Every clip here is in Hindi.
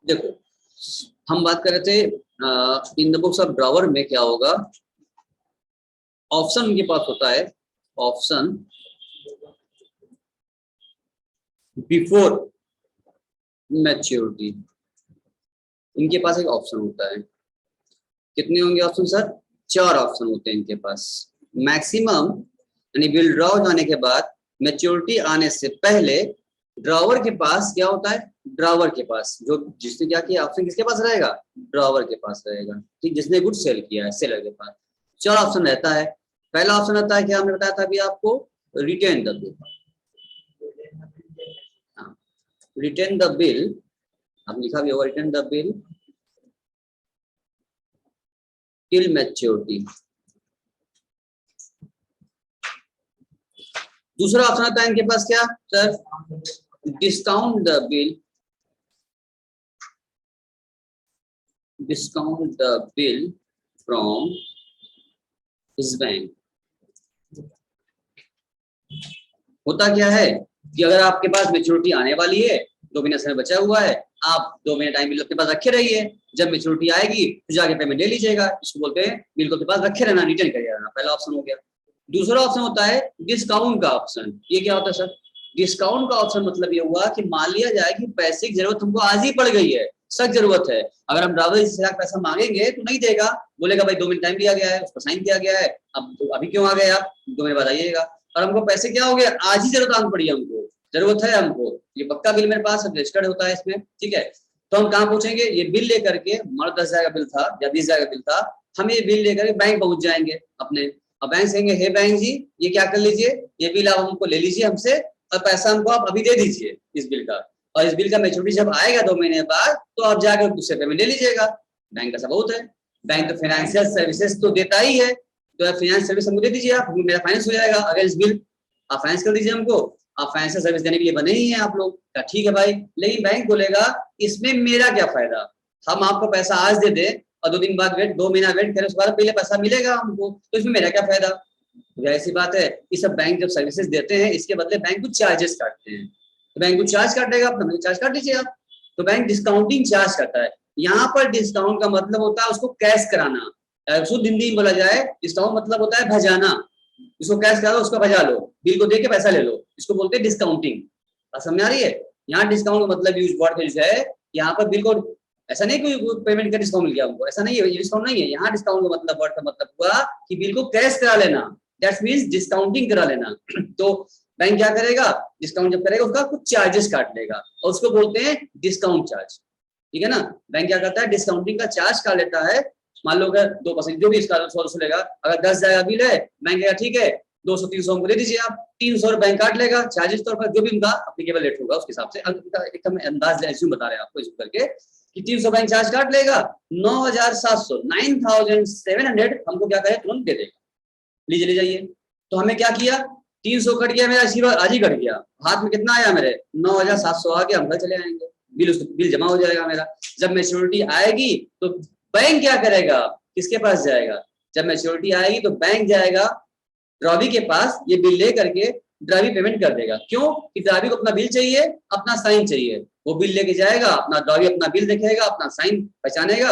देखो, हम बात कर रहे थे in the books of drawer में क्या होगा, ऑप्शन उनके पास होता है, ऑप्शन बिफोर मैच्योरिटी। इनके पास एक ऑप्शन होता है, कितने होंगे ऑप्शन सर? 4 ऑप्शन होते हैं इनके पास मैक्सिमम। यानी बिल ड्रॉ जाने के बाद मैच्योरिटी आने से पहले ड्रॉवर के पास क्या होता है, ड्रॉवर के पास जो जिसने क्या किया ऑप्शन किसके पास रहेगा, ड्रॉवर के पास रहेगा, ठीक, जिसने गुड सेल किया है सेलर के पास 4 ऑप्शन रहता है। पहला ऑप्शन रहता है, क्या हमने बताया था अभी आपको, retain the bill. Retain the bill, अब लिखा भी होगा retain the bill till maturity. दूसरा ऑप्शन आता है इनके पास क्या sir, discount the bill, discount the bill from his bank. होता क्या है कि अगर आपके पास मैच्योरिटी आने वाली है, 2 महीने समय बचा हुआ है, आप 2 महीने टाइम बिल अपने पास रखे रहिए, जब मैच्योरिटी आएगी तो जाके पेमेंट ले लीजिएगा। इसको बोलते हैं बिल को अपने पास रखे रहना, रिटर्न करिए रहना। पहला ऑप्शन हो गया। दूसरा ऑप्शन होता है डिस्काउंट का ऑप्शन। ये क्या होता है सर? डिस्काउंट का ऑप्शन मतलब ये हुआ कि मान लिया जाए कि पैसे की जरूरत हमको आज ही पड़ गई है, सख्त जरूरत है, अगर हम ड्राइवर से पैसा मांगेंगे तो नहीं देगा, बोलेगा भाई 2 महीने टाइम दिया गया है, उस पर साइन किया गया है, अब तो अभी क्यों आ गए आप, 2 महीने बाद आइएगा। और हमको पैसे क्या हो गया, आज ही जरूरत आन पड़ी है, हमको जरूरत है, हमको ये पक्का बिल मेरे पास रजिस्टर्ड होता है इसमें, ठीक है। तो हम कहाँ पहुंचेंगे, ये बिल लेकर के, हमारा 10,000 का बिल था या 20,000 का बिल था, हम ये बिल लेकर के बैंक पहुंच जाएंगे अपने, और बैंक से कहेंगे हे बैंक जी ये क्या कर लीजिए, ये बिल आप हमको ले लीजिए हमसे, और पैसा हमको आप अभी दे दीजिए इस बिल का, और इस बिल का मैच्योरिटी जब आएगा 2 महीने बाद तो आप जाकर उससे पेमेंट ले लीजिएगा। बैंक का सबूत है, बैंक तो फाइनेंशियल सर्विसेज तो देता ही है, तो फाइनेंस सर्विस हमको दे दीजिए आप, मेरा फाइनेंस हो जाएगा, अगर इस बिल आप फाइनेंस कर दीजिए हमको, आप फाइनेंशियल सर्विस देने के लिए बने ही हैं आप लोग, ठीक है भाई। लेकिन बैंक बोलेगा इसमें मेरा क्या फायदा, हम आपको पैसा आज दे दे और 2 दिन बाद वेट, 2 महीना वेट करें, उसके बाद पहले पैसा मिलेगा हमको, तो इसमें मेरा क्या फायदा। ऐसी बात है, ये सब बैंक जब सर्विसेज देते हैं इसके बदले बैंक कुछ चार्जेस काटते हैं, तो बैंक कुछ चार्ज काटेगा, अपना चार्ज काट लीजिए आप, तो बैंक डिस्काउंटिंग चार्ज करता है। यहाँ पर डिस्काउंट का मतलब होता है उसको कैश कराना, शुद्ध हिंदी में बोला जाए डिस्काउंट मतलब होता है भजाना, इसको कैश करा दो उसका भजा लो, बिल को दे के पैसा ले लो, इसको बोलते हैं डिस्काउंटिंग। बात समझ आ रही है? यहाँ डिस्काउंट का मतलब यूज वर्ड यूज है, यहाँ पर बिल को ऐसा नहीं कोई पेमेंट का डिस्काउंट मिल गया हमको, ऐसा नहीं है, ये डिस्काउंट नहीं है। यहाँ डिस्काउंट का मतलब वर्ड का मतलब हुआ कि बिल को कैश करा लेना, दैट मींस डिस्काउंटिंग करा लेना। तो बैंक क्या करेगा, डिस्काउंट जब करेगा उसका कुछ चार्जेस काट लेगा और उसको बोलते हैं डिस्काउंट चार्ज, ठीक है ना। बैंक क्या करता है, डिस्काउंटिंग का चार्ज काट लेता है। मान लो अगर 2% जो भी इसका 100 लेगा, अगर 10,000 का बिल है, बैंक कहेगा ठीक है 200-300 हमको दे दीजिए आप, 300 रुपए बैंक काट लेगा चार्जेस तौर पर, जो भी उनका अप्लीकेबल रेट होगा उसके हिसाब से। एक हम अंदाज बता रहे हैं आपको इसको करके कि 300 बैंक चार्ज काट लेगा, 9,700 9,700 हमको क्या करे तुरंत दे देगा, लीजिए ले जाइए। तो हमें क्या किया, 300 कट गया मेरा, आज ही कट गया, हाथ में कितना आया मेरे 9,700 आ गया, हम घर चले आएंगे, बिल जमा हो जाएगा मेरा। जब मैच्योरिटी आएगी तो बैंक क्या करेगा, किसके पास जाएगा, जब मैच्योरिटी आएगी तो बैंक जाएगा ड्रॉवी के पास, ये बिल ले करके ड्राइवी पेमेंट कर देगा। क्यों कि ड्राइवी को अपना बिल चाहिए, अपना साइन चाहिए, वो बिल लेके जाएगा, अपना ड्राइवी अपना बिल देखेगा, अपना साइन पहचानेगा,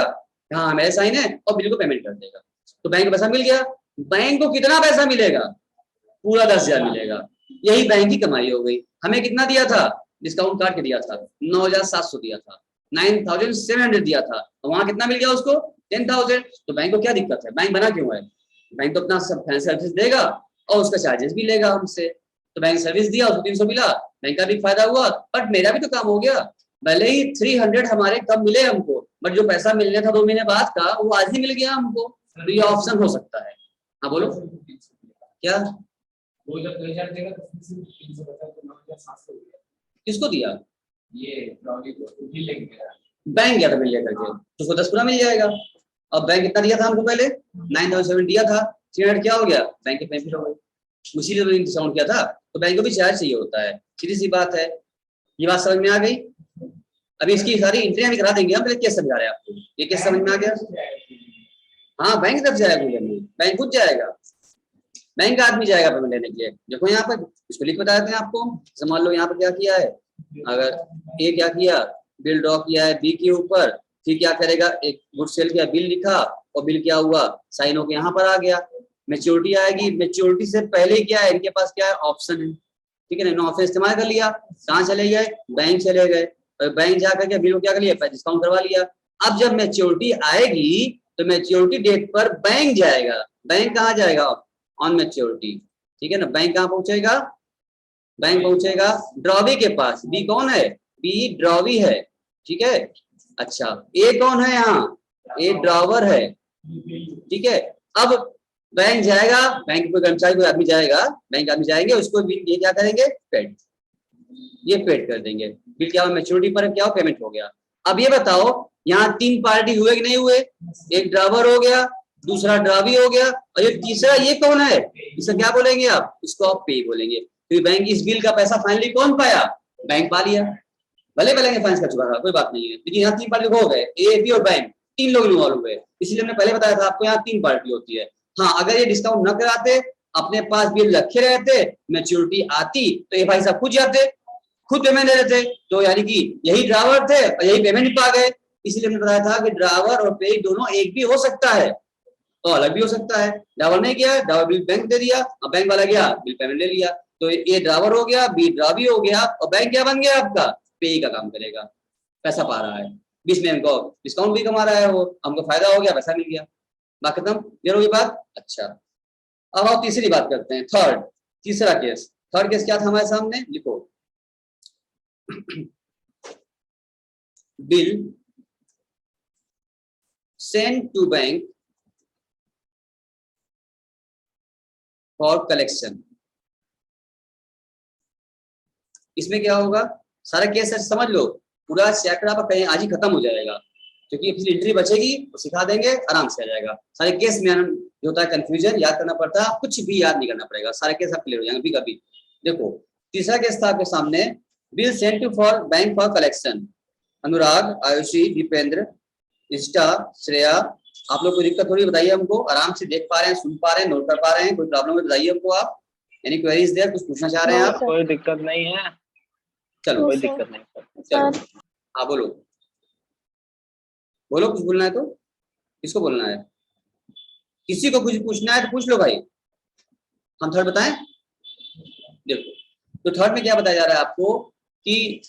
हाँ मेरा साइन है, और बिल को पेमेंट कर देगा। तो बैंक को पैसा मिल गया। बैंक को कितना पैसा मिलेगा, पूरा 10,000 मिलेगा, यही बैंक की कमाई हो गई। हमें कितना दिया था, डिस्काउंट काट के दिया था 9,700 दिया था, 9,700 दिया था, तो वहां कितना मिल गया उसको 10,000। तो बैंक को क्या दिक्कत है, बैंक बना क्यों है, बैंक तो अपना सब सर्विस देगा और उसका चार्जेस भी लेगा हमसे। तो बैंक सर्विस दिया उसको 300 मिला, बैंक का भी फायदा हुआ, बट मेरा भी तो काम हो गया। भले ही 300 हमारे कम मिले हमको, बट जो पैसा मिलने था 2 महीने बाद का वो आज ही मिल गया हमको। तो ये ऑप्शन हो सकता है। हाँ बोलो क्या, वो जब 2,000 देगा तो 300 बचा तो 9,700 हो गया। किसको दिया, ये ड्रॉवी को बिल लेके गया, बैंक गया था बिल लेकर के, तो उसको 10 पूरा मिल जाएगा। अब बैंक कितना दिया था हमको पहले, 9,700 दिया था, 300 क्या हो गया, बैंक के बेनिफिट हो गए, उसी ने डिस्काउंट किया था, तो बैंक को भी चार्ज चाहिए होता है, सीधी सी बात है। ये बात समझ में आ गई। अभी इसकी सारी एंट्रियां भी करा देंगे हम, पहले केस समझा रहे हैं आपको, ये केस समझ में आ गया। हाँ बैंक तरफ जाएगा, बैंक खुद जाएगा, बैंक का आदमी जाएगा पेमेंट लेने के लिए। देखो यहाँ पर इसको लिख बताते हैं आपको, मान लो यहाँ पर क्या किया है, अगर ए क्या किया बिल ड्रॉ किया है बी के ऊपर, फिर क्या करेगा, एक गुड सेल किया, बिल लिखा और बिल क्या हुआ, साइन होकर यहाँ पर आ गया। मैच्योरिटी आएगी, मैच्योरिटी से पहले क्या है, इनके पास क्या है, ऑप्शन है, ठीक है ना, ऑप्शन इस्तेमाल कर लिया, कहाँ चले गए, बैंक चले गए, और बैंक जाकर के बिल को क्या कर लिया, डिस्काउंट करवा लिया। अब जब मैच्योरिटी आएगी तो मैच्योरिटी डेट पर बैंक जाएगा, बैंक कहाँ जाएगा, ऑन मैच्योरिटी, ठीक है ना, बैंक कहाँ पहुंचेगा, बैंक पहुंचेगा ड्रॉवी के पास। बी कौन है, बी ड्रॉवी है, ठीक है। अच्छा ए कौन है, यहाँ ए ड्रॉवर है, ठीक है। अब बैंक जाएगा, बैंक कोई कर्मचारी कोई आदमी जाएगा, बैंक आदमी जाएंगे, उसको बिल ये क्या करेंगे, पेड, ये पेड कर देंगे। बिल क्या हो, मैच्योरिटी पर क्या हो, पेमेंट हो गया। अब ये बताओ यहाँ तीन पार्टी हुए कि नहीं हुए, एक ड्राइवर हो गया, दूसरा ड्रावी हो गया, और ये तीसरा ये कौन है, इसे क्या बोलेंगे आप, इसको आप पे बोलेंगे। तो बैंक इस बिल का पैसा फाइनली कौन पाया, बैंक पा लिया, भले भले फाइनेंस कर चुका था, कोई बात नहीं है, लेकिन यहाँ तीन पार्टी हो गए, ए बी और बैंक, तीन लोग इन्वॉल्व हुए, इसलिए हमने पहले बताया था आपको यहाँ तीन पार्टी होती है। हाँ अगर ये डिस्काउंट न कराते, अपने पास बिल रखे रहते, मैच्योरिटी आती तो ये भाई साहब खुद जाते, खुद पेमेंट दे देते, तो यानी कि यही ड्राइवर थे और यही पेमेंट पा गए। इसलिए हमने बताया था कि ड्राइवर और पे दोनों एक भी हो सकता है तो अलग भी हो सकता है। ड्राइवर ने किया, ड्राइवर बिल बैंक दे दिया और बैंक वाला गया बिल पेमेंट ले लिया, तो ए ड्राइवर हो गया, बी ड्राइवी हो गया, और बैंक क्या बन गया आपका, पे का काम करेगा, पैसा पा रहा है, बीच में हमको डिस्काउंट भी कमा रहा है, वो हमको फायदा हो गया, पैसा मिल गया, बात खत्म, क्लियर होगी बात। अच्छा अब आप तीसरी बात करते हैं, थर्ड, तीसरा केस, थर्ड केस क्या था हमारे सामने, लिखो bill sent to bank for collection। इसमें क्या होगा, सारा केस समझ लो, पूरा चैप्टर आपका कहीं आज ही खत्म हो जाएगा, क्योंकि फिर एंट्री बचेगी तो सिखा देंगे, आराम से आ जाएगा। सारे केस में जो होता है कंफ्यूजन याद करना पड़ता है, कुछ भी याद नहीं करना पड़ेगा, सारे केस आप क्लियर हो जाएंगे कभी कभी। देखो तीसरा केस था आपके सामने, bill sent to for bank for collection. Anurag, Ayushi, Dipendra, Ishta, Shreya, आप लोग कोई दिक्कत थोड़ी, बताइए हमको, आराम से देख पा रहे हैं, सुन पा रहे हैं, नोट कर पा रहे हैं, कोई प्रॉब्लम है बताइए हमको आप, एनी क्वेरीज देयर, कुछ पूछना चाह रहे हैं आप, कोई दिक्कत नहीं है, चलो कोई दिक्कत नहीं चलो हाँ बोलो, बोलो कुछ बोलना है तो, किसको बोलना है, किसी को कुछ पूछना है तो पूछ लो भाई, हम थर्ड बताएं। देखो तो थर्ड में क्या बताया जा रहा है आपको कि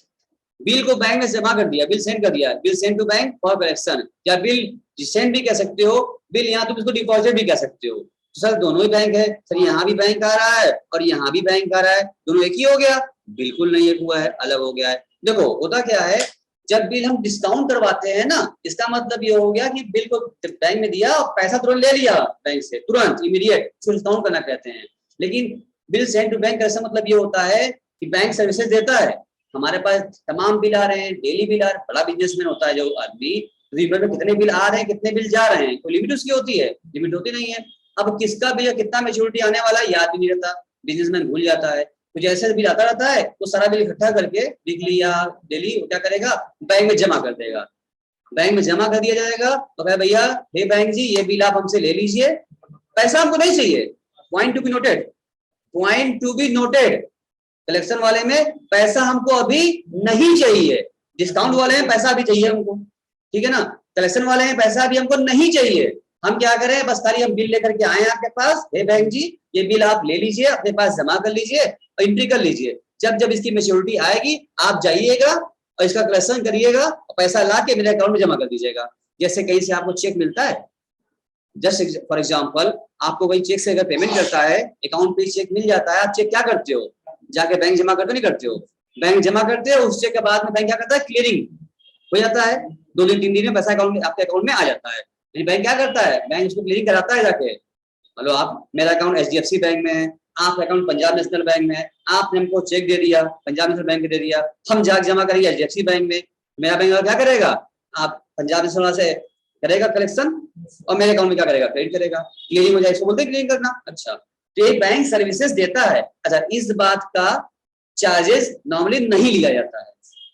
बिल को बैंक में जमा कर दिया, बिल सेंड कर दिया, bill send to bank for collection, या बिल सेंड भी कह सकते हो, बिल यहाँ तुम इसको डिपॉजिट भी कह सकते हो। तो सर दोनों ही बैंक है, सर यहाँ भी बैंक आ रहा है और यहाँ भी बैंक आ रहा है, दोनों एक ही हो गया, बिल्कुल नहीं एक हुआ है, अलग हो गया है। देखो होता क्या है, जब बिल हम डिस्काउंट करवाते हैं ना, इसका मतलब ये हो गया कि बिल को बैंक में दिया और पैसा तुरंत ले लिया बैंक से, तुरंत इमीडिएट, उसको डिस्काउंट करना कहते हैं। लेकिन बिल सेंड टू बैंक ऐसा मतलब ये होता है कि बैंक सर्विसेज देता है, हमारे पास तमाम बिल आ रहे हैं, डेली बिल आ रहे हैं, बड़ा बिजनेसमैन होता है जो आदमी, रिवर में कितने बिल आ रहे हैं, कितने बिल जा रहे हैं, कोई लिमिट उसकी होती है, लिमिट होती नहीं है। अब किसका बिल कितना मैच्योरिटी आने वाला है याद भी नहीं रहता, बिजनेसमैन भूल जाता है, तो जैसे बिल आता रहता है तो सारा बिल इकट्ठा करके वीकली या डेली क्या करेगा, बैंक में जमा कर देगा, बैंक में जमा कर दिया जाएगा, तो कहे भैया हे बैंक जी ये बिल आप हमसे ले लीजिए, पैसा हमको नहीं चाहिए, point to be noted, point to be noted, collection वाले में पैसा हमको अभी नहीं चाहिए, डिस्काउंट वाले में पैसा अभी चाहिए हमको, ठीक है ना, कलेक्शन वाले में पैसा अभी हमको नहीं चाहिए, हम क्या करें, बस खाली हम बिल लेकर के आए आपके पास, हे बैंक जी ये बिल आप ले लीजिए, अपने पास जमा कर लीजिए और एंट्री कर लीजिए, जब जब इसकी मैच्योरिटी आएगी आप जाइएगा और इसका कलेक्शन करिएगा और पैसा ला के मेरे अकाउंट में जमा कर दीजिएगा। जैसे कहीं से आपको चेक मिलता है, जस्ट फॉर एग्जाम्पल आपको कोई चेक से अगर पेमेंट करता है, अकाउंट पे चेक मिल जाता है, आप चेक क्या करते हो, जाके बैंक जमा करते नहीं करते हो, बैंक जमा करते हो, उस चेक के बाद में बैंक क्या करता है, क्लियरिंग हो जाता है, 2 दिन 3 दिन में पैसा अकाउंट में आपके अकाउंट में आ जाता है। बैंक क्या करता है, बैंक उसको क्लियरिंग कराता है जाके, हेलो आप मेरा अकाउंट एचडीएफसी बैंक में है, आपका अकाउंट पंजाब नेशनल बैंक में है, आपने हमको चेक दे दिया, पंजाब नेशनल बैंक दे दिया, हम जाके जमा करेंगे एचडीएफसी बैंक में, मेरा बैंक क्या करेगा, आप पंजाब नेशनल से करेगा कलेक्शन और मेरे अकाउंट में क्या करेगा, क्रेडिट करेगा, क्लियरिंग हो जाए, इसको बोलते हैं क्लियरिंग करना। अच्छा तो ये बैंक सर्विसेज देता है। अच्छा इस बात का चार्जेस नॉर्मली नहीं लिया जाता है,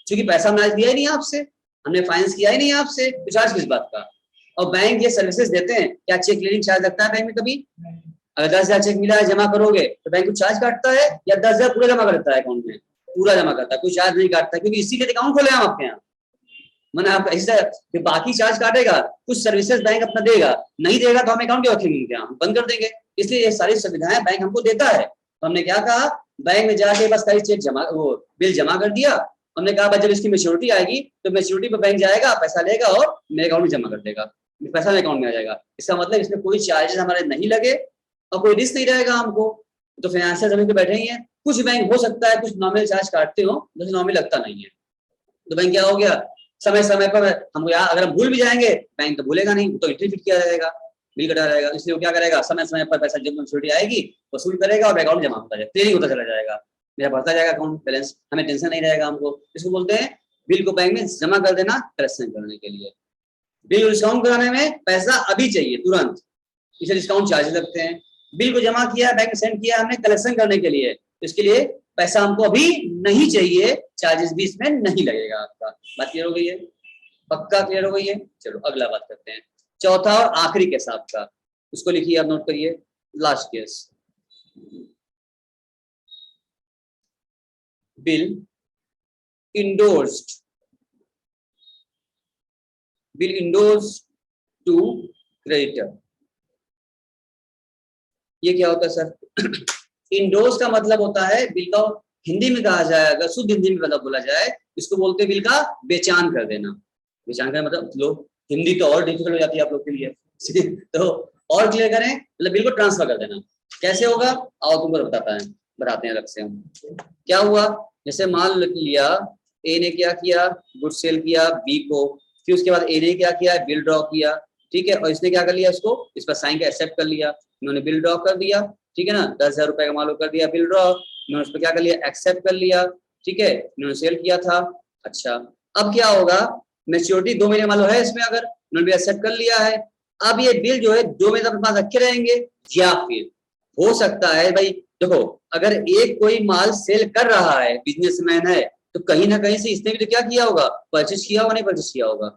क्योंकि पैसा हमने दिया ही नहीं आपसे, हमने फाइनेंस किया ही नहीं आपसे, तो चार्ज किस बात का। और बैंक ये सर्विसेज देते हैं, क्या चेक क्लियरिंग चार्ज लगता है बैंक में कभी, अगर 10,000 चेक मिला है जमा करोगे तो बैंक कुछ चार्ज काटता है, या 10,000 पूरा जमा करता है अकाउंट में, पूरा जमा करता है, कोई चार्ज नहीं काटता, क्योंकि इसीलिए अकाउंट खोले हम आपके यहाँ, मैंने आप ऐसा कि बाकी चार्ज काटेगा, कुछ सर्विसेज बैंक अपना देगा, नहीं देगा तो हम अकाउंट क्यों रखेंगे उनके यहाँ, बंद कर देंगे। इसलिए ये सारी सुविधाएं बैंक हमको देता है। तो हमने क्या कहा, बैंक में जाके बस खाली चेक जमा, वो बिल जमा कर दिया। हमने कहा जब इसकी मैच्योरिटी आएगी तो मैच्योरिटी पर बैंक जाएगा, पैसा लेगा और मेरे अकाउंट में जमा कर देगा, पैसा मेरे अकाउंट में आ जाएगा। इसका मतलब इसमें कोई चार्जेस हमारे नहीं लगे और कोई रिस्क नहीं रहेगा हमको। तो फाइनेंशियल जमीन पे बैठे ही हैं। कुछ बैंक हो सकता है कुछ नॉमिनल चार्ज काटते हो, जैसे नॉमिनल लगता नहीं है। तो बैंक क्या हो गया, समय समय पर हमको यार अगर हम भूल भी जाएंगे, बैंक तो भूलेगा नहीं, तो एंट्री फिट किया जाएगा, बिल कटा रहेगा। इसलिए वो क्या करेगा, समय समय पर पैसा जब मैच्योरिटी आएगी वसूल करेगा और अकाउंट जमा होता जाएगा, क्लियरिंग होता चला जाएगा, मेरा बढ़ता जाएगा अकाउंट बैलेंस, हमें टेंशन नहीं रहेगा हमको। इसको बोलते हैं बिल को बैंक में जमा कर देना कलेक्शन करने के लिए। बिल डिस्काउंट कराने में पैसा अभी चाहिए तुरंत, इसे डिस्काउंट चार्ज लगते हैं। बिल को जमा किया, बैंक में सेंड किया हमने कलेक्शन करने के लिए, इसके लिए पैसा हमको अभी नहीं चाहिए, चार्जेस भी इसमें नहीं लगेगा आपका। बात क्लियर हो गई है, पक्का क्लियर हो गई है। चलो अगला बात करते हैं, चौथा और आखिरी केस आपका, उसको लिखिए आप, नोट करिए, last case. Bill endorsed, bill endorsed to creditor. ये क्या होता है सर? इंडोर्स का मतलब होता है बिल का, हिंदी में कहा जाए, अगर शुद्ध हिंदी में मतलब बोला जाए, इसको बोलते हैं बिल का बेचान कर देना। बेचान करना मतलब लोग, हिंदी तो और डिफिकल्ट हो जाती है आप लोग के लिए तो और क्लियर करें, मतलब बिल को ट्रांसफर कर देना। कैसे होगा आओ तुमको बताते हैं अलग से हम। क्या हुआ, जैसे मान लिया ए ने क्या किया, गुड सेल किया बी को, फिर उसके बाद ए ने क्या किया, बिल ड्रॉ किया, ठीक है, और इसने क्या कर लिया, इसको इस पर साइन का एक्सेप्ट कर लिया, इन्होंने बिल ड्रॉ कर दिया, ठीक है ना, 10,000 रुपए का मालूम कर दिया बिल ड्रॉ, इन्होंने उस पर क्या कर लिया, एक्सेप्ट कर लिया, ठीक है, इन्होंने सेल किया था। अच्छा अब क्या होगा, मैच्योरिटी 2 महीने मालूम है इसमें, अगर इन्होंने भी एक्सेप्ट कर लिया है, अब ये बिल जो है 2 महीने अपने पास रखे रहेंगे, या फिर हो सकता है भाई देखो, अगर एक कोई माल सेल कर रहा है, बिजनेसमैन है, तो कहीं ना कहीं से इसने भी तो क्या किया होगा, परचेज किया होगा, नहीं परचेज किया होगा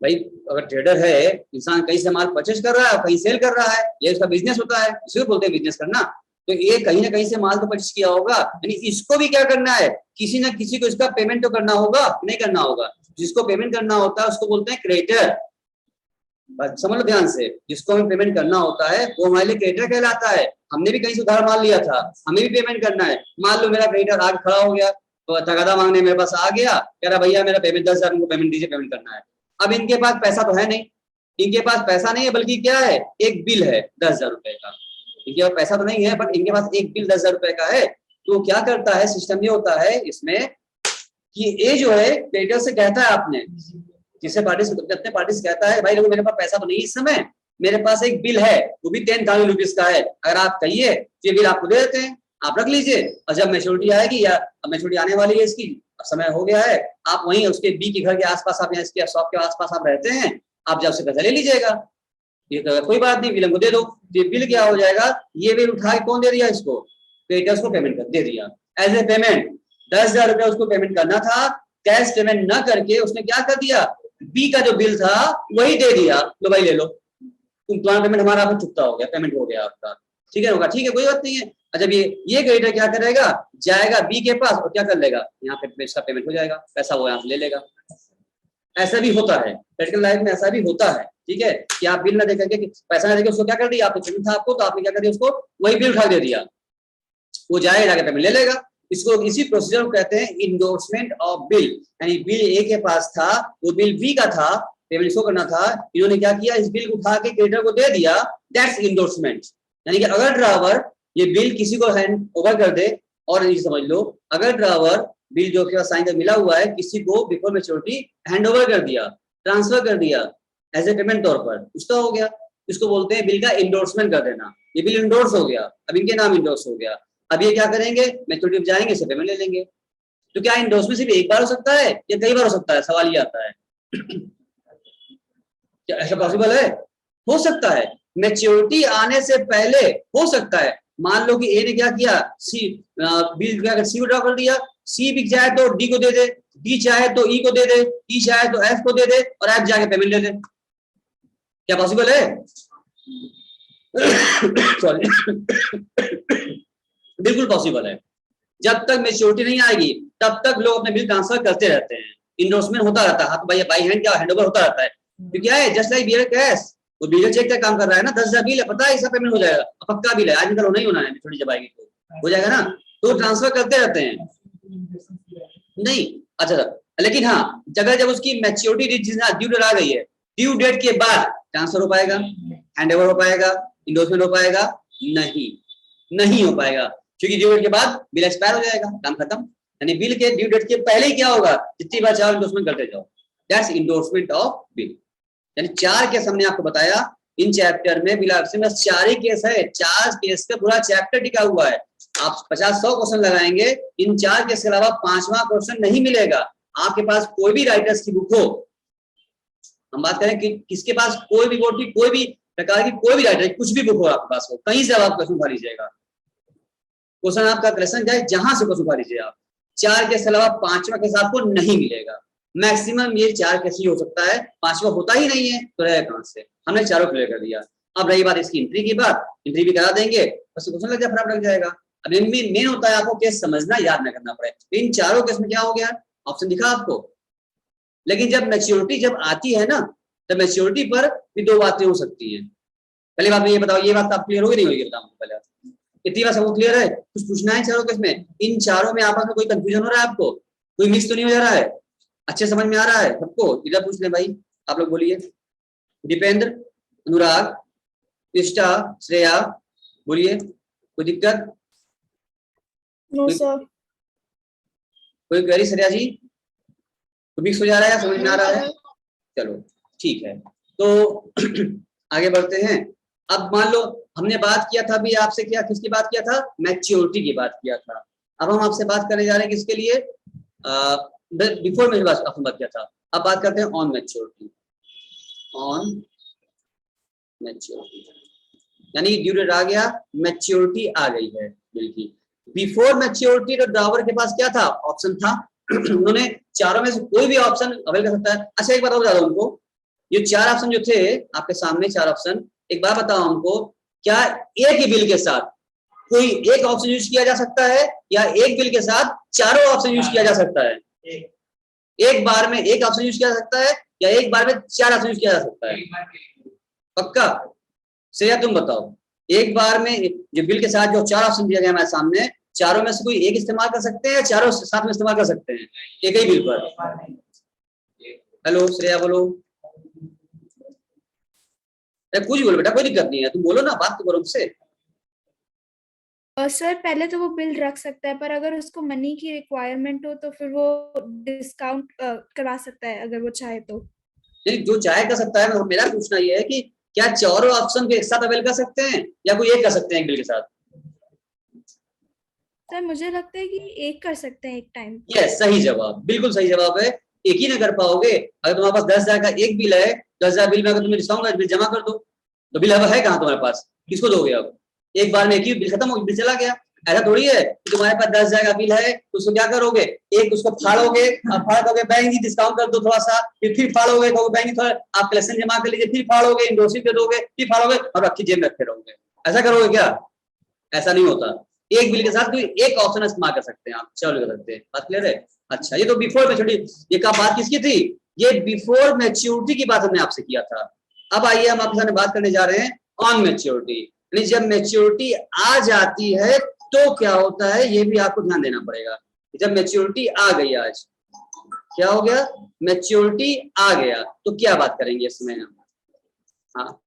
भाई। अगर ट्रेडर है, इंसान कहीं से माल परचेज कर रहा है और कहीं सेल कर रहा है, ये उसका बिजनेस होता है, इसे बोलते हैं बिजनेस करना। तो ये कहीं ना कहीं से माल तो परचेज किया होगा, यानी इसको भी क्या करना है, किसी ना किसी को इसका पेमेंट तो करना होगा, नहीं करना होगा। जिसको पेमेंट करना होता है उसको बोलते हैं क्रेडिटर। समझ लो ध्यान से, जिसको हमें पेमेंट करना होता है वो हमारे लिए क्रेडिटर कहलाता है। हमने भी कहीं से उधार माल लिया था, हमें भी पेमेंट करना है। मान लो मेरा क्रेडिटर आगे खड़ा हो गया, तो तगादा मांगने मेरे पास आ गया, कह रहा भैया मेरा पेमेंट 10,000 को पेमेंट दीजिए, पेमेंट करना है। अब इनके पास पैसा तो है नहीं, इनके पास पैसा नहीं है, बल्कि क्या है, एक बिल है 10,000 रुपए का। इनके पास पैसा तो नहीं है, बट इनके पास एक बिल 10,000 रुपए का है। तो क्या करता है, सिस्टम ये होता है इसमें कि ये जो है क्रेडिटर से कहता है, आपने जिसे पार्टी से, अपने पार्टी से कहता है भाई देखो मेरे पास पैसा तो नहीं इस समय, मेरे पास एक बिल है, वो भी 10,000 रुपीज का है, अगर आप कहिए तो ये बिल आपको दे देते हैं, आप रख लीजिए, और जब मैच्योरिटी आएगी, या मैच्योरिटी आने वाली है इसकी, समय हो गया है, आप वहीं उसके बी के घर के आसपास, आप यहाँ इसके शॉप के आसपास आप रहते हैं, आप जब से पैसा ले लीजिएगा। ये तो कोई बात नहीं, बिल हमको दे दो। ये बिल क्या हो जाएगा, ये बिल उठा के कौन दे दिया, इसको क्रेडिटर्स को पेमेंट कर दे दिया एज ए पेमेंट। 10,000 रुपया उसको पेमेंट करना था, कैश पेमेंट न करके उसने क्या कर दिया, बी का जो बिल था वही दे दिया, लो भाई ले लो, तुम्हारा पेमेंट हमारा आपको चुकता हो गया, पेमेंट हो गया आपका, ठीक है, होगा, ठीक है, कोई बात नहीं है। अच्छा ये क्रेडिटर क्या करेगा, जाएगा बी के पास और क्या कर लेगा, यहाँ पे इसका पेमेंट हो जाएगा, पैसा वो यहाँ से ले लेगा। ऐसा भी होता है प्रैक्टिकल लाइफ में, ऐसा भी होता है, ठीक है, कि आप बिल ना दे करके, पैसा ना देकर उसको क्या कर दिया, आपको पेमेंट था आपको, तो आपने क्या कर दिया, उसको वही बिल उठा दे दिया, वो जाएगा जाके पेमेंट ले लेगा। इसको इसी प्रोसीजर को कहते हैं इंडोर्समेंट ऑफ बिल, यानी बिल ए के पास था, वो बिल बी का था, पेमेंट इसको करना था, इन्होंने क्या किया, इस बिल को उठा के क्रेडिटर को दे दिया, दैट्स इंडोर्समेंट। यानी कि अगर ड्राइवर ये बिल किसी को हैंड ओवर कर दे, और ये समझ लो अगर ड्राइवर बिल जो के साइन का मिला हुआ है किसी को बिफोर मैच्योरिटी हैंड ओवर कर दिया, ट्रांसफर कर दिया एज ए पेमेंट तौर पर, उसका हो गया, इसको बोलते हैं बिल का इंडोर्समेंट कर देना। ये बिल इंडोर्स हो गया, अब इनके नाम इंडोर्स हो गया। अब ये क्या करेंगे, मैच्योरिटी जाएंगे, इसे पेमेंट ले लेंगे। तो क्या इंडोर्समेंट सिर्फ एक बार हो सकता है या कई बार हो सकता है, सवाल ये आता है क्या ऐसा पॉसिबल है, हो सकता है, मैच्योरिटी आने से पहले हो सकता है। मान लो कि ए ने क्या किया, सी बिल क्या सी को ड्रॉ कर दिया, सी बिक जाए तो डी को दे दे, डी चाहे तो ई को दे दे, ई चाहे तो एफ को दे दे, और एफ जाके पेमेंट ले दे। क्या पॉसिबल है सॉरी बिल्कुल पॉसिबल है। जब तक मैच्योरिटी नहीं आएगी तब तक लोग अपने बिल ट्रांसफर करते रहते हैं, इंडोर्समेंट होता रहता है, हाथ बाई हैंड क्या हैंडओवर होता रहता है। तो क्या है, जस्ट लाइक बियर कैश, वो बिल चेक का काम कर रहा है ना, 10,000 बिल है, पता है इसका पेमेंट हो जाएगा, पक्का बिल है, आज निकल होना ही होना है, थोड़ी जब आएगी तो हो जाएगा ना, तो ट्रांसफर करते रहते हैं। नहीं, अच्छा लेकिन हाँ, जब उसकी मैच्योरिटी ड्यू डेट आ गई है, ड्यू डेट के बाद ट्रांसफर हो पाएगा, हैंडओवर हो पाएगा, इंडोर्समेंट हो पाएगा? नहीं, नहीं हो पाएगा, क्योंकि ड्यू डेट के बाद बिल एक्सपायर हो जाएगा, काम खत्म। यानी बिल के ड्यू डेट के पहले ही क्या होगा, जितनी बार चाहो इंडोर्समेंट करते जाओ, दैट्स इंडोर्समेंट ऑफ बिल। यानी 4 केस हमने आपको बताया इन चैप्टर में, बिल ऑप्शन में 4 ही केस है, 4 केस का पूरा चैप्टर टिका हुआ है। आप 50-100 क्वेश्चन लगाएंगे, इन 4 केस के अलावा 5वां क्वेश्चन नहीं मिलेगा। आपके पास कोई भी राइटर्स की बुक हो, हम बात करें कि किसके पास कोई भी बोर्ड की कोई भी प्रकार की कोई भी राइटर कुछ भी बुक हो आपके पास हो, कहीं से आप क्वेश्चन उठा लीजिएगा, क्वेश्चन आपका क्वेश्चन जाए जहां से क्वेश्चन उठा लीजिए आप, 4 केस के अलावा 5वां केस आपको नहीं मिलेगा। मैक्सिमम ये 4 केस ही हो सकता है, 5वां होता ही नहीं है, तो रहेगा कहां से? हमने चारों क्लियर कर दिया। अब रही बात इसकी एंट्री की बात, एंट्री भी करा देंगे, बस क्वेश्चन लग जाए, फटाफट लग जाएगा। अब मेन होता है आपको केस समझना, याद ना करना पड़े। इन चारों केस में क्या हो गया, ऑप्शन दिखा आपको। लेकिन जब मैच्योरिटी जब आती है ना, तब मैच्योरिटी पर भी 2 बातें हो सकती हैं। पहली बात में ये बताओ, ये बात आप क्लियर होगी नहीं होगी, बताओ पहले। इतनी बात सबको क्लियर है? कुछ पूछना है चारों केस में? इन चारों में आपस में कोई कंफ्यूजन हो रहा है आपको? कोई मिक्स तो नहीं हो जा रहा है? अच्छे समझ में आ रहा है सबको? इधर पूछ ले भाई, आप लोग बोलिए। दीपेंद्र, अनुराग, कृष्णा, श्रेया, बोलिए, कोई दिक्कत? नो कोई सर। कोई क्वेरी श्रेया जी? तो मिक्स हो जा रहा है, समझ में आ रहा है? चलो ठीक है, तो आगे बढ़ते हैं। अब मान लो हमने बात किया था अभी आपसे, क्या किसकी बात किया था? मैच्योरिटी की बात किया था। अब हम आपसे बात करने जा रहे हैं किसके लिए? बिफोर में आपने बात किया था, अब बात करते हैं ऑन मैच्योरिटी। ऑन मैच्योरिटी यानी ड्यू डेट आ गया, मैच्योरिटी आ गई है बिल की। बिफोर मैच्योरिटी तो ड्रावर के पास क्या था? ऑप्शन था। उन्होंने चारों में से कोई भी ऑप्शन अवेल कर सकता है। अच्छा एक बात और बता दो उनको, ये 4 ऑप्शन जो थे आपके सामने, 4 ऑप्शन, एक बात बताओ हमको, क्या एक ही बिल के साथ कोई एक ऑप्शन यूज किया जा सकता है, या एक बिल के साथ चारों ऑप्शन यूज किया जा सकता है? एक बार में एक ऑप्शन यूज किया जा सकता है, या एक बार में 4 ऑप्शन यूज किया जा सकता है? पक्का? श्रेया तुम बताओ, एक बार में जो बिल के साथ जो 4 ऑप्शन दिया गया हमारे सामने, चारों में से कोई एक इस्तेमाल कर सकते हैं, चारों साथ में इस्तेमाल कर सकते हैं एक ही बिल पर? हेलो श्रेया बोलो। कुछ बोलो बेटा, कोई दिक्कत नहीं है, तुम बोलो ना, बात तो करो मुझसे। सर पहले तो वो बिल रख सकता है, पर अगर उसको मनी की रिक्वायरमेंट हो तो फिर वो डिस्काउंट करवा सकता है अगर वो चाहे तो। नहीं, जो चाहे कर सकता है, मेरा पूछना ये है कि क्या चारों ऑप्शन को एक साथ अवेल कर सकते हैं, या कोई एक कर सकते हैं एक बिल के साथ? सर मुझे लगता है कि एक कर सकते हैं एक टाइम। यस, सही जवाब, बिल्कुल सही जवाब है। एक ही ना कर पाओगे, अगर तुम्हारे पास 10,000 का एक बिल है, 10,000 बिल में अगर तुम्हें डिस्काउंट का बिल जमा कर दो, तो बिल अब है कहाँ तुम्हारे पास, किसको दोगे? अब एक बार में एक ही बिल खत्म हो, बिल चला गया। ऐसा थोड़ी है कि तुम्हारे पास 10,000 का बिल है तो उसको क्या करोगे, एक उसको फाड़ोगे, अब फाड़ दोगे, बैंक जी डिस्काउंट कर दो थोड़ा सा, फिर फाड़ोगे, बैंक जी थोड़ा आप कलेक्शन जमा कर लीजिए, फिर फाड़ोगे, इंडोर्सिंग दे दोगे, फिर फाड़ोगे और रखी जेब में रखे रहोगे। ऐसा करोगे क्या? ऐसा नहीं होता। एक बिल के साथ कोई एक ऑप्शन इस्तेमाल कर सकते हैं आप, चलो कर सकते हैं, बात क्लियर है? अच्छा, ये तो बिफोर मैच्योरिटी, ये का बात किसकी थी? ये बिफोर मैच्योरिटी की बात हमने आपसे किया था। अब आइए हम आपके सामने बात करने जा रहे हैं ऑन मैच्योरिटी, यानी जब मैच्योरिटी आ जाती है तो क्या होता है, ये भी आपको ध्यान देना पड़ेगा। जब मैच्योरिटी आ गई, आज क्या हो गया, मैच्योरिटी आ गया, तो क्या बात करेंगे इसमें हम? हाँ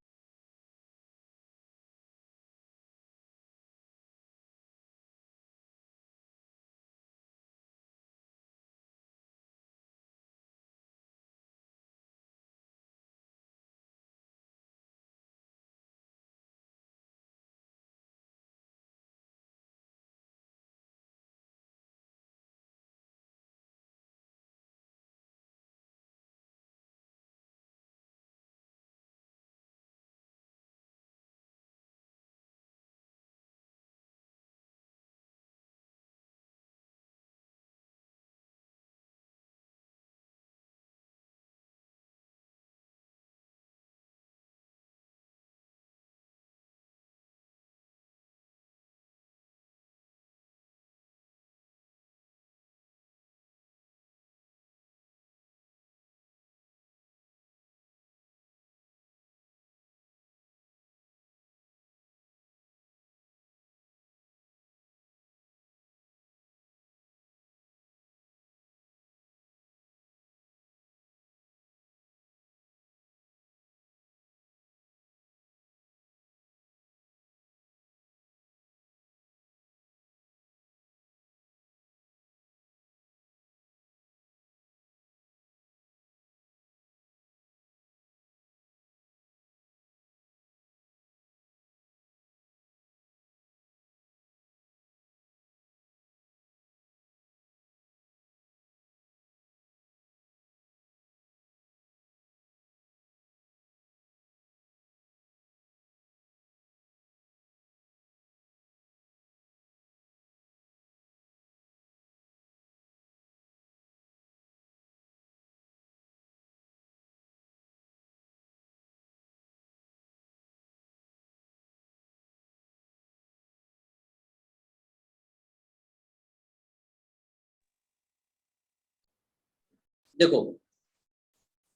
देखो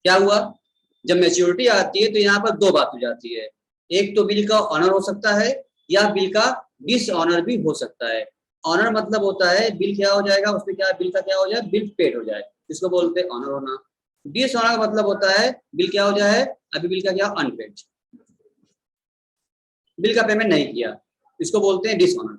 क्या हुआ, जब मैच्योरिटी आती है तो यहाँ पर दो बात हो जाती है, एक तो बिल का ऑनर हो सकता है या बिल का डिसऑनर भी हो सकता है। ऑनर मतलब होता है बिल क्या हो जाएगा, उसमें क्या बिल का क्या हो जाए, बिल पेड हो जाए, इसको बोलते हैं ऑनर होना। डिसऑनर का मतलब होता है बिल क्या हो जाए, अभी बिल का क्या अनपेड, बिल का पेमेंट नहीं किया, इसको बोलते हैं डिसऑनर।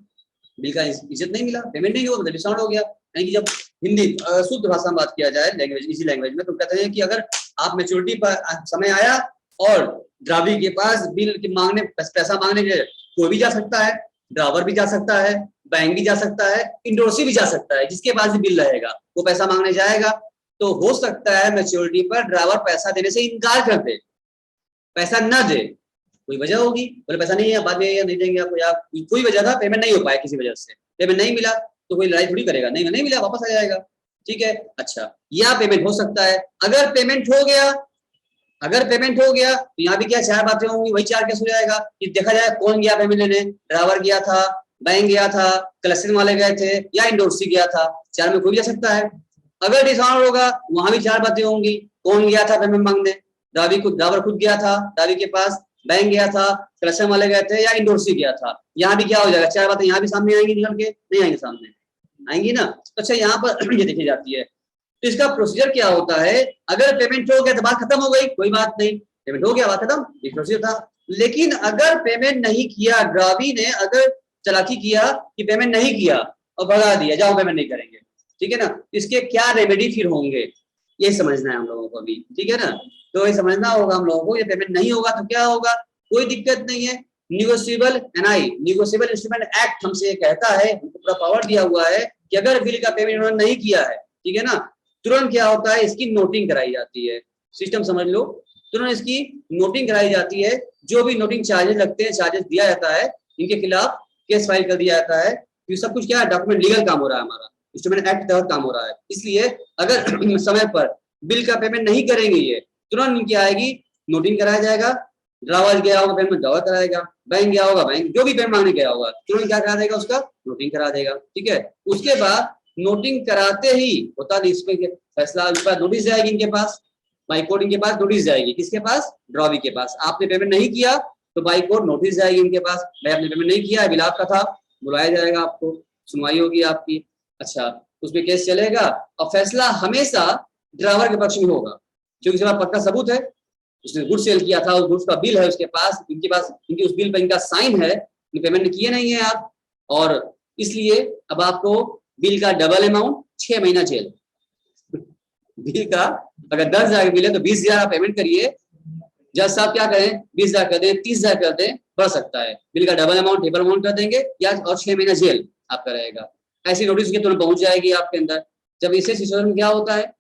बिल का इज्जत नहीं मिला, पेमेंट नहीं हुआ मतलब डिसऑनर हो गया। यानी कि जब हिंदी शुद्ध भाषा में बात किया जाए लैंग्वेज, इसी लैंग्वेज में, तो कहते हैं कि अगर आप मैच्योरिटी पर समय आया और ड्रावी के पास बिल के मांगने पैसा मांगने के कोई भी जा सकता है, ड्रावर भी जा सकता है, बैंक भी जा सकता है, इंडोर्सी भी जा सकता है, जिसके पास भी बिल रहेगा वो पैसा मांगने जाएगा। तो हो सकता है मैच्योरिटी पर ड्राइवर पैसा देने से इनकार कर दे, पैसा न दे, कोई वजह होगी, बोले पैसा नहीं है, बाद में नहीं देंगे आपको, या कोई वजह था, पेमेंट नहीं हो पाया, किसी वजह से पेमेंट नहीं मिला, तो कोई लड़ाई थोड़ी करेगा, नहीं मिला वापस आ जाएगा, ठीक है। अच्छा, या पेमेंट हो सकता है, अगर पेमेंट हो गया तो यहाँ भी क्या चार बातें होंगी, वही चार केस हो जाएगा कि देखा जाए कौन गया पेमेंट लेने, ड्राइवर गया था, बैंक गया था, कलेक्शन वाले गए थे, या इंडोर्सी गया था, चार में कोई भी जा सकता है। अगर डिसऑनर होगा वहां भी चार बातें होंगी, कौन गया था पेमेंट मांगने, ड्राइवर खुद गया था ड्राइवर के पास, बैंक गया था, कलेक्शन वाले गए थे, या इंडोर्सी गया था। यहाँ भी क्या हो जाएगा, चार बातें यहाँ भी सामने आएंगी, निकल के नहीं आएंगे सामने, आएंगी ना। तो अच्छा, यहाँ पर ये देखी जाती है। तो इसका प्रोसीजर क्या होता है, अगर पेमेंट हो गया तो बात खत्म हो गई, कोई बात नहीं, पेमेंट हो गया बात खत्म, ये प्रोसीजर था। लेकिन अगर पेमेंट नहीं किया, ड्रावी ने अगर चालाकी किया कि पेमेंट नहीं किया और भगा दिया, जाओ पेमेंट नहीं करेंगे, ठीक है ना, इसके क्या रेमेडी फिर होंगे, ये समझना है हम लोगों को अभी, ठीक है ना। तो ये समझना होगा हम लोगों को, ये पेमेंट नहीं होगा तो क्या होगा, कोई दिक्कत नहीं है। Negotiable NI, negotiable instrument act हमसे ये कहता है, हमको पूरा पावर दिया हुआ है कि अगर बिल का पेमेंट उन्होंने नहीं किया है, ठीक है ना, तुरंत क्या होता है, इसकी नोटिंग कराई जाती है, सिस्टम समझ लो, तुरंत इसकी नोटिंग कराई जाती है, जो भी नोटिंग चार्जेस लगते हैं, चार्जेस दिया जाता है, इनके खिलाफ केस फाइल कर दिया जाता है। ये सब कुछ क्या है, डॉक्यूमेंट लीगल काम हो रहा है, हमारा इंस्ट्रूमेंट एक्ट तहत काम हो रहा है। इसलिए अगर समय पर बिल का पेमेंट नहीं करेंगे, ये तुरंत इनकी आएगी, नोटिंग कराया जाएगा, ड्रावर गया होगा पेमेंट ड्रावर कराएगा, बैंक गया होगा बैंक, जो भी पेमेंट मांगने गया होगा तुरंत क्या करा देगा, उसका नोटिंग करा देगा, ठीक है। उसके बाद नोटिंग कराते ही होता नहीं, इसमें फैसला, उस पर नोटिस जाएगी इनके पास, बाई कोर्ट इनके पास नोटिस जाएगी, किसके पास, ड्रावी के पास। आपने पेमेंट नहीं किया तो बाई कोर्ट नोटिस जाएगी इनके पास, भाई आपने पेमेंट नहीं किया, बिल आपका था, बुलाया जाएगा आपको, सुनवाई होगी आपकी। अच्छा, उसमें केस चलेगा और फैसला हमेशा ड्राइवर के पक्ष में होगा, क्योंकि इसके पास पक्का सबूत है, उसने गुड सेल किया था, उस गुड्स का बिल है उसके पास, इनके पास, इनकी उस बिल पर इनका साइन है, पेमेंट किए नहीं है आप, और इसलिए अब आपको बिल का डबल अमाउंट, 6 महीना जेल। बिल का अगर 10,000 का बिल है तो 20,000 आप पेमेंट करिए, जज साहब क्या करें, 20,000 कर दें, 30,000 कर दें, बढ़ सकता है, बिल का डबल अमाउंट ट्रिपल अमाउंट कर देंगे, या और 6 महीना जेल आपका रहेगा। ऐसी नोटिस के तुरंत पहुंच जाएगी आपके अंदर। जब इसे सिचुएशन में क्या होता है,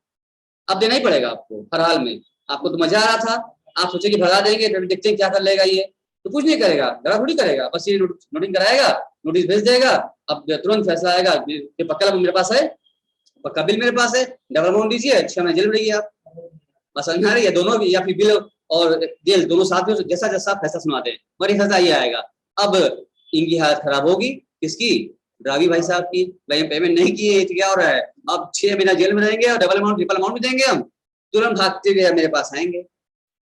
अब देना ही पड़ेगा आपको, हर हाल में। आपको तो मजा आ रहा था, आप सोचे कि भगा देंगे, देखते हैं क्या कर लेगा ये, तो कुछ नहीं करेगा, डरा थोड़ी करेगा, बस ये नोटिस कराएगा, नोटिस भेज देगा, अब तुरंत फैसला आएगा, पक्का मेरे पास है, पक्का बिल मेरे पास है, डबल अमाउंट दीजिए, 6 महीने जेल में रहिए आप। बस समझ में आ रही है, दोनों या फिर बिल और जेल दोनों साथ में, जैसा जैसा फैसला सुनाते हैं वही फैसला ये आएगा। अब इनकी हालत खराब होगी, किसकी, ड्रावी भाई साहब की, भाई पेमेंट नहीं किए तो क्या हो रहा है, अब 6 महीना जेल में रहेंगे और डबल अमाउंट ट्रिपल अमाउंट भी देंगे, हम तुरंत भागते हुए मेरे पास आएंगे,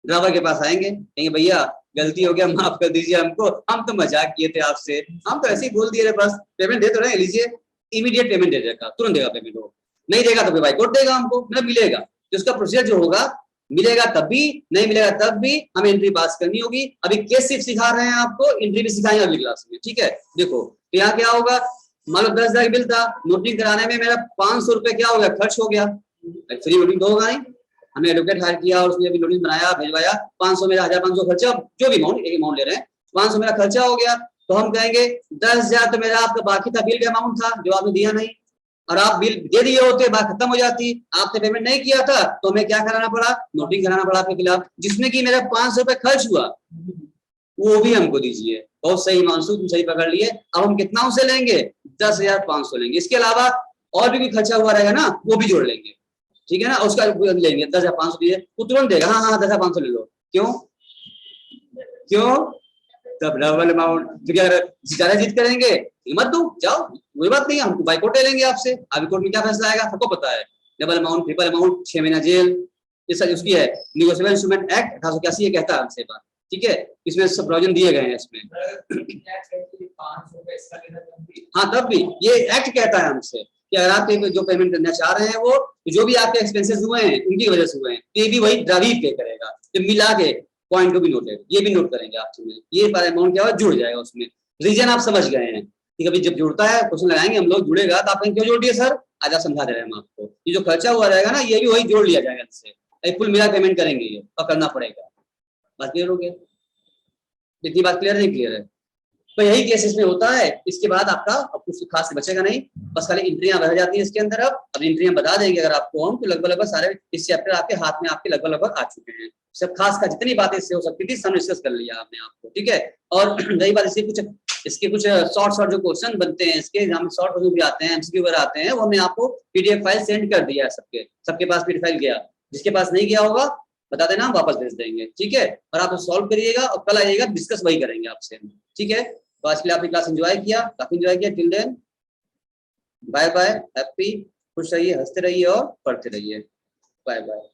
ड्राइवर के पास आएंगे, कहेंगे भैया गलती हो गया, माफ कर दीजिए हमको, हम तो मजाक किए थे आपसे, हम तो ऐसे ही बोल दिए, बस पेमेंट दे तो रहे, लीजिए। इमीडिएट पेमेंट दे देगा, तुरंत देगा पेमेंट, वो नहीं देगा तो फिर भाई कोर्ट देगा हमको, मतलब मिलेगा। तो उसका प्रोसीजर जो होगा, मिलेगा तब भी, नहीं मिलेगा तब भी, हमें एंट्री पास करनी होगी। अभी केस सिर्फ सिखा रहे हैं आपको, एंट्री भी सिखाएंगे अगली क्लास में, ठीक है। देखो तो यहाँ क्या होगा, मान लो 10,000 बिल था, नोटिंग कराने में मेरा 500 रुपए क्या हो गया, खर्च हो गया, फ्री नोटिंग तो होगा नहीं, हमने एडवोकेट हायर किया और उसने अभी नोटिस बनाया, भिजवाया, 500 मेरा 1,500 खर्चा, जो भी अमाउंट, एक अमाउंट ले रहे हैं, 500 मेरा खर्चा हो गया, तो हम कहेंगे 10,000 तो मेरा आपका बाकी था, बिल का अमाउंट था जो आपने दिया नहीं, और आप बिल दे दिए होते, बात खत्म हो जाती। आपने पेमेंट नहीं किया था तो हमें क्या कराना पड़ा, नोटिंग कराना पड़ा आपके खिलाफ, जिसमें कि मेरा 500 रुपए खर्च हुआ, वो भी हमको दीजिए। बहुत सही मानसून, तुम सही पकड़ लिए। अब हम कितना उसे लेंगे, 10,500 लेंगे, इसके अलावा और भी कोई खर्चा हुआ रहेगा ना, वो भी जोड़ लेंगे, ठीक है ना, उसका लेंगे 10,500 दीजिए, वो तुरंत देगा, हाँ 10,500 ले लो। क्यों क्यों, तब डबल अमाउंट, क्योंकि अगर ज्यादा जीत करेंगे मत दो, जाओ, कोई बात नहीं, हमको बाइकोट ले लेंगे आपसे। हाई कोर्ट में क्या फैसला आएगा सबको पता है, डबल अमाउंट, ट्रिपल अमाउंट, 6 महीना जेल, ये सब उसकी है। निगोशिएबल इंस्ट्रूमेंट एक्ट 1881 ये कहता है हमसे बात, ठीक है, इसमें सब प्रोविजन दिए गए हैं इसमें। हाँ तब भी ये एक्ट कहता है हमसे कि अगर आप जो पेमेंट करना चाह रहे हैं वो जो भी आपके एक्सपेंसेस हुए हैं उनकी वजह से हुए हैं, ये भी वही ड्राइव पे करेगा, तो मिला के पॉइंट को भी नोटेड, ये भी नोट करेंगे आप, ये पर अमाउंट क्या होगा जुड़ जाएगा उसमें। रीजन आप समझ गए हैं कि कभी जब जुड़ता है क्वेश्चन लगाएंगे हम लोग, जुड़ेगा तो आप क्यों जोड़ दिए सर, आज आप समझा दे रहे हैं हम आपको, ये जो खर्चा हुआ रहेगा ना ये भी वही जोड़ लिया जाएगा इससे, फुल मिला पेमेंट करेंगे ये और करना पड़ेगा। बात क्लियर हो गया? इतनी बात क्लियर नहीं क्लियर है? तो यही केसेस में होता है। इसके बाद आपका अब कुछ खास बचेगा नहीं, बस खाली एंट्रियां रह जाती है इसके अंदर। अब एंट्रियां बता देंगे अगर आपको हम, तो लगभग सारे इस चैप्टर आपके हाथ में आपके लगभग आ चुके हैं। सब खास का जितनी बातें इससे हो सकती थी सब डिस्कस कर लिया आपने आपको, ठीक है। और रही बात इसके कुछ शॉर्ट जो क्वेश्चन बनते हैं इसके एग्जाम में, शॉर्ट क्वेश्चन भी आते हैं, एमसीक्यू वगैरह आते हैं, वो हमने आपको पीडीएफ फाइल सेंड कर दिया है सबके पास पीडीएफ फाइल गया। जिसके पास नहीं गया होगा बता देना, हम वापस भेज देंगे, ठीक है। और आप सॉल्व करिएगा और कल आइएगा, डिस्कस वही करेंगे आपसे, ठीक है। तो आज के लिए आपने क्लास एंजॉय किया, काफी एंजॉय किया। Till then bye bye, happy, खुश रहिए, हंसते रहिए और पढ़ते रहिए। Bye bye.